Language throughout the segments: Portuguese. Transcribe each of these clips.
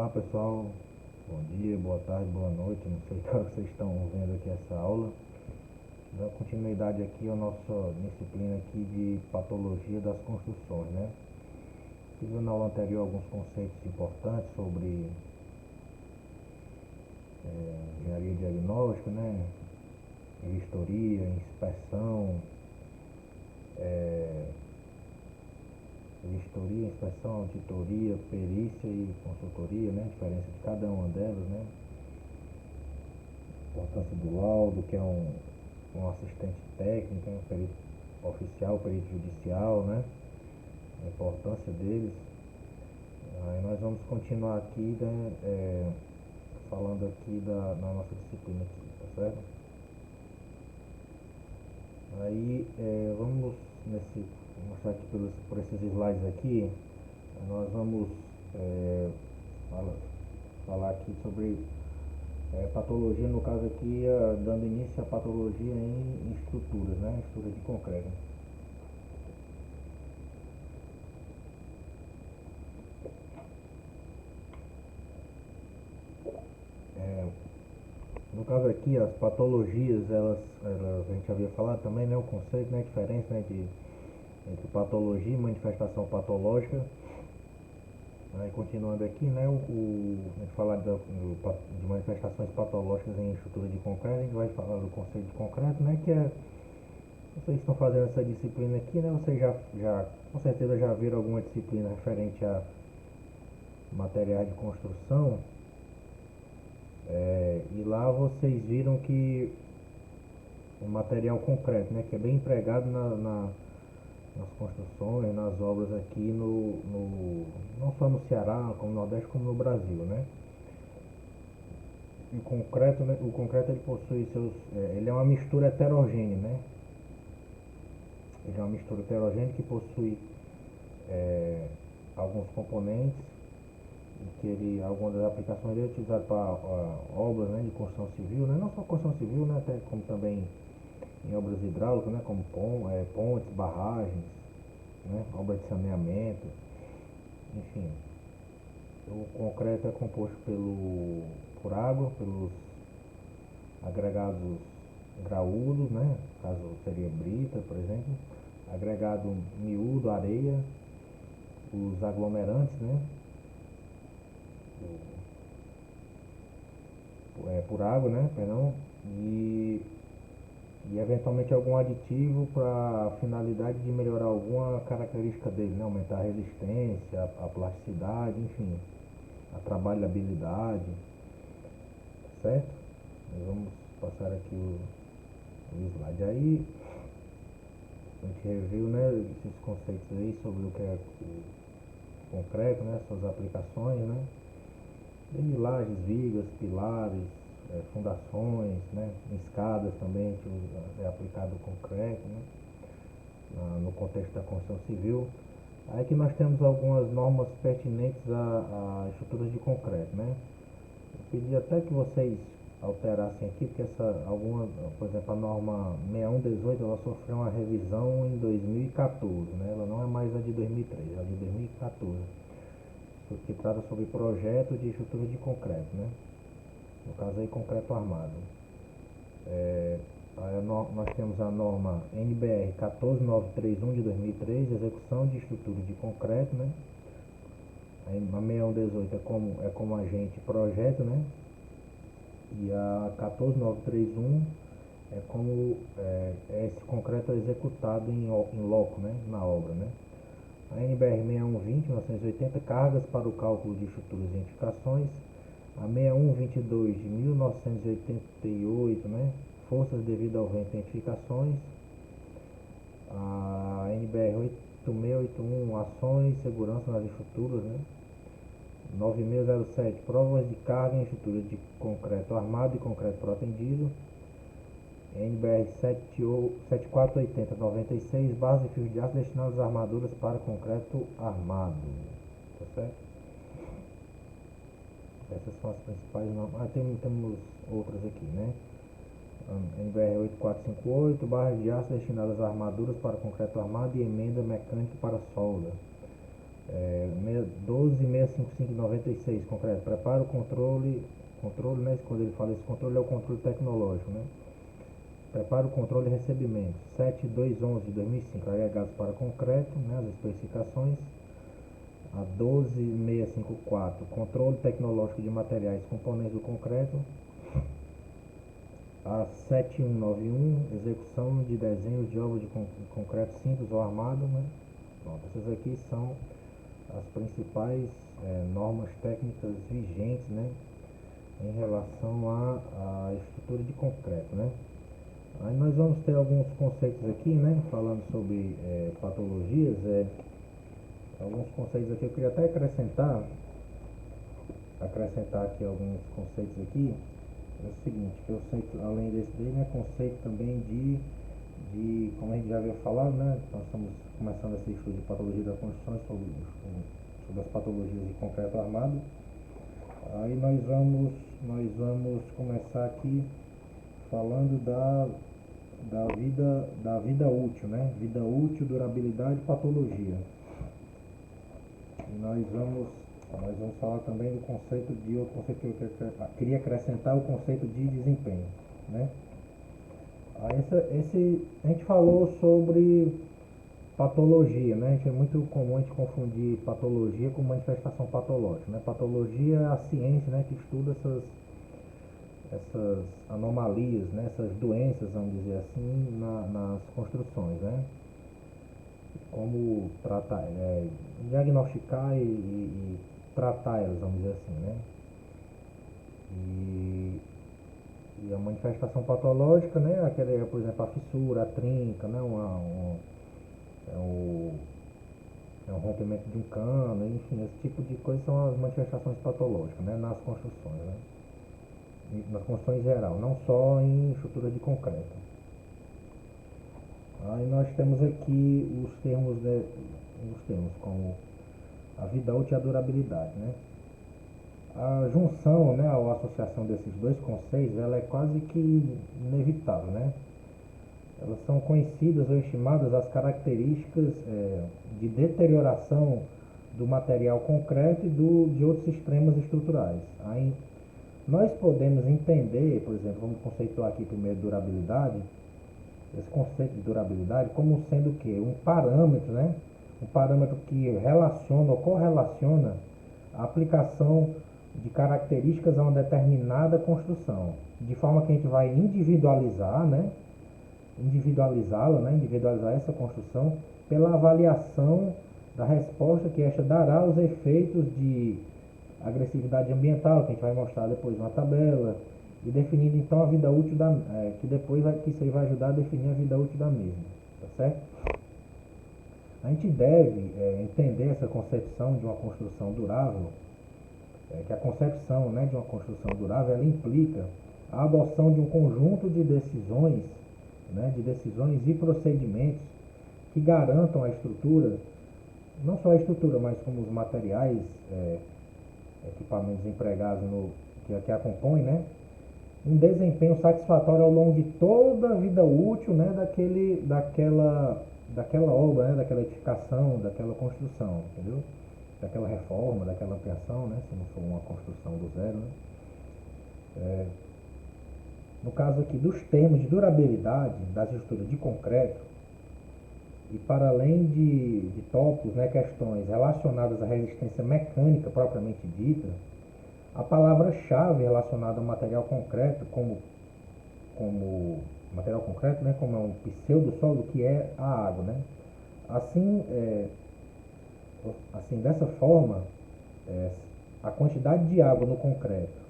Olá pessoal, bom dia, boa tarde, boa noite, não sei qual que vocês estão vendo aqui essa aula. Dando continuidade aqui à nossa disciplina aqui de patologia das construções, né? Tive na aula anterior alguns conceitos importantes sobre engenharia diagnóstica, né? Vistoria, inspeção, auditoria, perícia e consultoria, né? A diferença de cada uma delas, né? A importância do laudo, que é um assistente técnico, um perito oficial, perito judicial, né? A importância deles. Aí nós vamos continuar aqui, né, falando aqui na nossa disciplina aqui, tá certo? Aí vamos mostrar aqui por esses slides aqui, nós vamos falar aqui sobre patologia, no caso aqui, dando início à patologia em estruturas, né? Estrutura de concreto. No caso aqui, as patologias, a gente havia falado também, né, o conceito, né, a diferença, né, entre patologia e manifestação patológica. Aí continuando aqui, né, a gente falar de manifestações patológicas em estrutura de concreto, a gente vai falar do conceito de concreto, né, que é, vocês estão fazendo essa disciplina aqui, né, vocês já com certeza já viram alguma disciplina referente a materiais de construção, e lá vocês viram que o material concreto, né, que é bem empregado nas construções, nas obras aqui não só no Ceará, como no Nordeste, como no Brasil, né? E o concreto ele possui ele é uma mistura heterogênea, né? Ele é uma mistura heterogênea que possui alguns componentes e que algumas das aplicações dele é utilizado para obras, né, de construção civil, né? Não só construção civil, né, até como também em obras hidráulicas, né, como pontes, barragens, né, obras de saneamento, enfim. O concreto é composto por água, pelos agregados graúdos, né, caso seria brita, por exemplo, agregado miúdo, areia, os aglomerantes, né, por água, né, perdão, e eventualmente algum aditivo para a finalidade de melhorar alguma característica dele, né? Aumentar a resistência, a plasticidade, enfim, a trabalhabilidade, certo? Nós vamos passar aqui o slide aí, a gente reviu, né, esses conceitos aí sobre o que é o concreto, né, suas aplicações, né, desde lajes, vigas, pilares, fundações, né, escadas também, a gente é aplicado o concreto, né, no contexto da construção civil. Aí que nós temos algumas normas pertinentes a estruturas de concreto, né. Eu pedi até que vocês alterassem aqui, porque por exemplo, a norma 6118, ela sofreu uma revisão em 2014, né? Ela não é mais a de 2003, é a de 2014, porque trata sobre projeto de estrutura de concreto, né? No caso aí, concreto armado. Nós temos a norma NBR 14931 de 2003, execução de estrutura de concreto, né? A 6118 é como agente projeto, né? E a 14931 é como esse concreto é executado em loco, né? Na obra, né? A NBR 6120, 1980, cargas para o cálculo de estruturas e edificações. A 6122 de 1988, né? Forças devido ao vento em edificações. A NBR 8681, ações e segurança nas estruturas, né? 9607, provas de carga em estruturas de concreto armado e concreto protendido. NBR 7480-96, base de fios de aço destinados às armaduras para concreto armado. Tá certo? Essas são as principais normas. Temos outras aqui, né? NBR 8458, barras de aço destinadas às armaduras para concreto armado e emenda mecânica para solda. 1265596, concreto. Prepara o controle, né? Quando ele fala esse controle é o controle tecnológico, né? Prepara o controle e recebimento. 7211 de 2005, agregados para concreto, né? As especificações. A 12654, controle tecnológico de materiais e componentes do concreto. A 7191, execução de desenhos de obra de concreto simples ou armado, né? Pronto, essas aqui são as principais normas técnicas vigentes, né, em relação à estrutura de concreto, né? Aí nós vamos ter alguns conceitos aqui, né, falando sobre patologias, alguns conceitos aqui eu queria até acrescentar aqui alguns conceitos aqui. É o seguinte, que eu sei que além desse daí, né, conceito também como a gente já havia falado, né, nós estamos começando esse estudo de patologia da construção, sobre as patologias de concreto armado. Aí nós vamos começar aqui falando da vida útil, né, vida útil, durabilidade e patologia. E nós vamos falar também do conceito que eu queria acrescentar, o conceito de desempenho, né? A gente falou sobre patologia, né? É muito comum a gente confundir patologia com manifestação patológica, né? Patologia é a ciência, né, que estuda essas anomalias, né, essas doenças, vamos dizer assim, nas construções, né? Como tratar, diagnosticar e tratar elas, vamos dizer assim, né? E a manifestação patológica, né, aquela, por exemplo, a fissura, a trinca, né, é um rompimento de um cano, enfim, esse tipo de coisa são as manifestações patológicas, né, nas construções, né? Nas construções em geral, não só em estrutura de concreto. Aí nós temos aqui os termos como a vida útil e a durabilidade, né? A junção, né, ou a associação desses dois conceitos, ela é quase que inevitável, né? Elas são conhecidas ou estimadas as características de deterioração do material concreto e de outros sistemas estruturais. Aí nós podemos entender, por exemplo, vamos conceituar aqui primeiro durabilidade, esse conceito de durabilidade como sendo o quê? Um parâmetro, né? Um parâmetro que relaciona ou correlaciona a aplicação de características a uma determinada construção, de forma que a gente vai individualizar, né? Individualizá-la, né? Individualizar essa construção pela avaliação da resposta que esta dará aos efeitos de agressividade ambiental, que a gente vai mostrar depois na tabela, e definindo então a vida útil que isso aí vai ajudar a definir a vida útil da mesma, tá certo? A gente deve entender essa concepção de uma construção durável, que a concepção, né, de uma construção durável, ela implica a adoção de um conjunto de decisões, né, e procedimentos que garantam a estrutura, não só a estrutura, mas como os materiais, equipamentos empregados que a compõem, né, um desempenho satisfatório ao longo de toda a vida útil, né, daquela obra, né, daquela edificação, daquela construção, entendeu? Daquela reforma, daquela ampliação, né, se não for uma construção do zero, né? No caso aqui dos termos de durabilidade das estruturas de concreto, e para além de tópicos, né, questões relacionadas à resistência mecânica propriamente dita, a palavra-chave relacionada ao material concreto, como material concreto, né, como é um pseudo-sólido, que é a água, né? Assim, dessa forma, a quantidade de água no concreto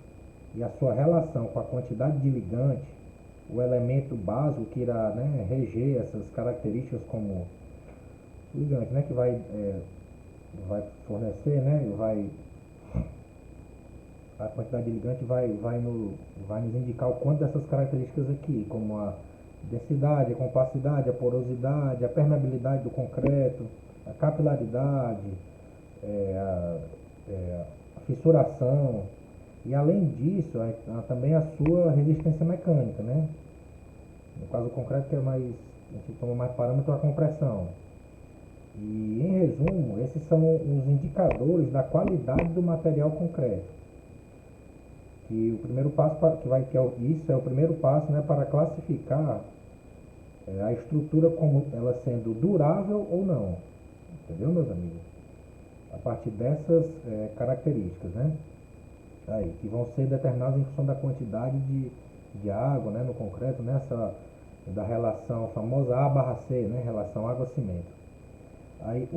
e a sua relação com a quantidade de ligante, o elemento básico que irá, né, reger essas características como ligante, né, que vai fornecer, né, a quantidade de ligante vai nos indicar o quanto dessas características aqui, como a densidade, a compacidade, a porosidade, a permeabilidade do concreto, a capilaridade, a fissuração, e além disso, também a sua resistência mecânica, né? No caso do concreto, que é mais, a gente toma mais parâmetro a compressão. E, em resumo, esses são os indicadores da qualidade do material concreto. E o primeiro passo isso é o primeiro passo, né, para classificar a estrutura como ela sendo durável ou não. Entendeu, meus amigos? A partir dessas características, né? Aí, que vão ser determinadas em função da quantidade de água, né, no concreto, nessa da relação famosa A/C, né, relação água-cimento. Aí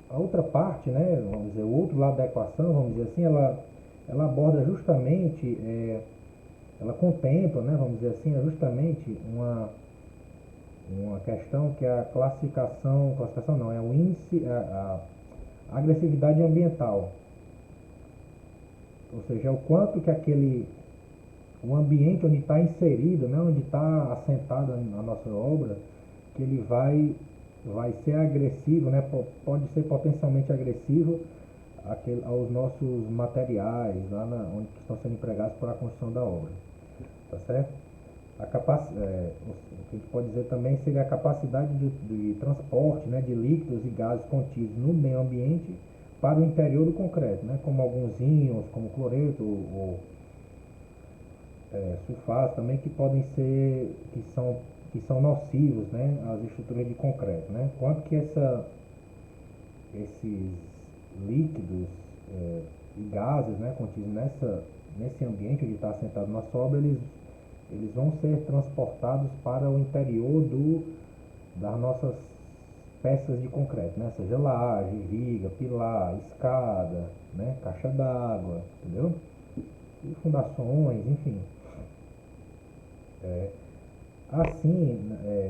a outra parte, né, vamos dizer, o outro lado da equação, vamos dizer assim, ela aborda justamente, ela contempla, né, vamos dizer assim, justamente uma questão que é a classificação não, é o índice, a agressividade ambiental. Ou seja, é o quanto que o ambiente onde está inserido, né, onde está assentada a nossa obra, que ele vai ser agressivo, né, pode ser potencialmente agressivo aos nossos materiais, onde estão sendo empregados para a construção da obra. Tá certo? O que a gente pode dizer também seria a capacidade de transporte, né, de líquidos e gases contidos no meio ambiente para o interior do concreto, né, como alguns íons, como cloreto ou sulfatos também que são nocivos, né, às estruturas de concreto, né? Quanto que esses líquidos e gases, né, contidos nesse ambiente onde está assentado nossa obra, eles vão ser transportados para o interior das nossas peças de concreto, né? Seja laje, viga, pilar, escada, né? Caixa d'água, entendeu? E fundações, enfim. Assim,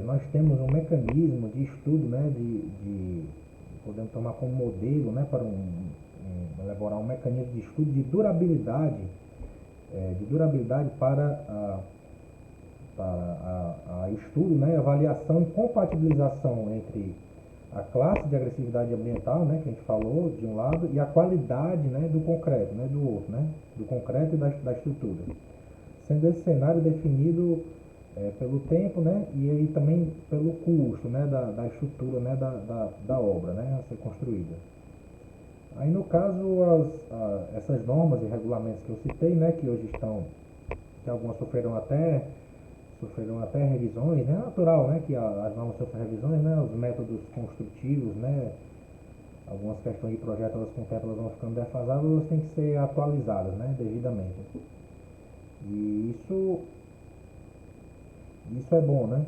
nós temos um mecanismo de estudo, né? Podemos tomar como modelo, né? Para elaborar um mecanismo de estudo de durabilidade para estudo, né, avaliação e compatibilização entre a classe de agressividade ambiental, né, que a gente falou, de um lado, e a qualidade, né, do concreto, né, do outro, né, do concreto e da estrutura. Sendo esse cenário definido pelo tempo, né, e aí também pelo custo, né, da estrutura, né, da obra, né, a ser construída. Aí no caso, essas normas e regulamentos que eu citei, né, que hoje que algumas sofreram até revisões, né? É natural, né, que as normas sofrem revisões, né? Os métodos construtivos, né? Algumas questões de projeto, elas vão ficando defasadas, elas têm que ser atualizadas, né, devidamente. E isso é bom, né?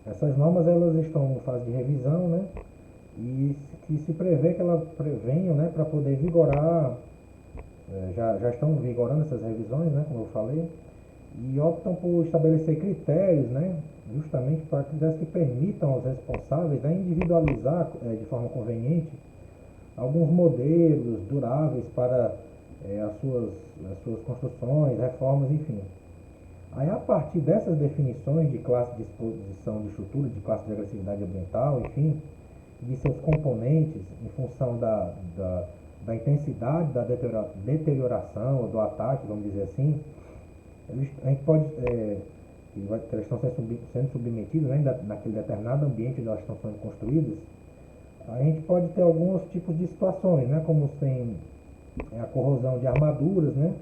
Essas normas, elas estão em fase de revisão, né? E que se prevê que elas prevenham, né, para poder vigorar, já estão vigorando essas revisões, né, como eu falei, e optam por estabelecer critérios, né, justamente para critérios que permitam aos responsáveis, né, individualizar de forma conveniente alguns modelos duráveis para as suas construções, reformas, enfim. Aí, a partir dessas definições de classe de exposição de estrutura, de classe de agressividade ambiental, enfim, de seus componentes, em função da intensidade da deterioração ou do ataque, vamos dizer assim, a gente pode, que elas estão sendo submetidas, né, naquele determinado ambiente onde elas estão sendo construídas, a gente pode ter alguns tipos de situações, né, como tem a corrosão de armaduras, né,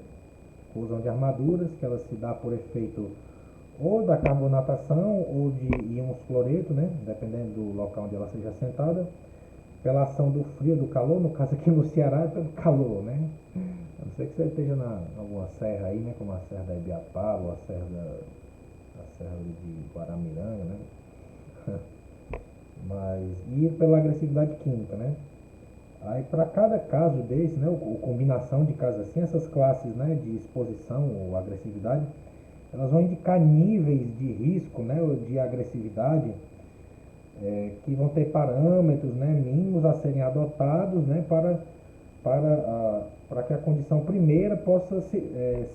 corrosão de armaduras, que ela se dá por efeito ou da carbonatação ou de íons cloreto, né, dependendo do local onde ela seja assentada, pela ação do frio, do calor, no caso aqui no Ceará é pelo calor, né? A não ser que você esteja em alguma serra aí, né, como a Serra da Ibiapaba ou a Serra de Guaramiranga, né? E pela agressividade química, né? Aí para cada caso desse, né, ou combinação de casos assim, essas classes, né, de exposição ou agressividade, elas vão indicar níveis de risco, né, ou de agressividade, que vão ter parâmetros, né, mínimos a serem adotados, né, para que a condição primeira possa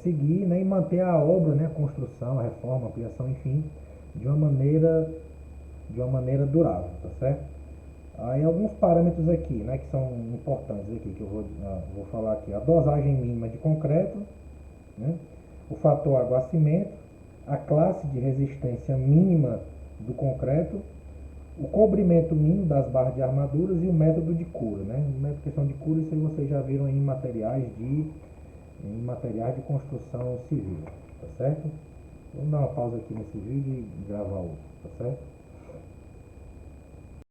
seguir, né, e manter a obra, né, a construção, a reforma, a ampliação, enfim, de uma maneira durável, tá certo? Aí alguns parâmetros aqui, né, que são importantes aqui, que eu vou falar aqui. A dosagem mínima de concreto, né, o fator aguacimento, a classe de resistência mínima do concreto, o cobrimento mínimo das barras de armaduras e o método de cura, né? O método de questão de cura, isso aí vocês já viram em materiais de construção civil, tá certo? Vamos dar uma pausa aqui nesse vídeo e gravar outro, tá certo?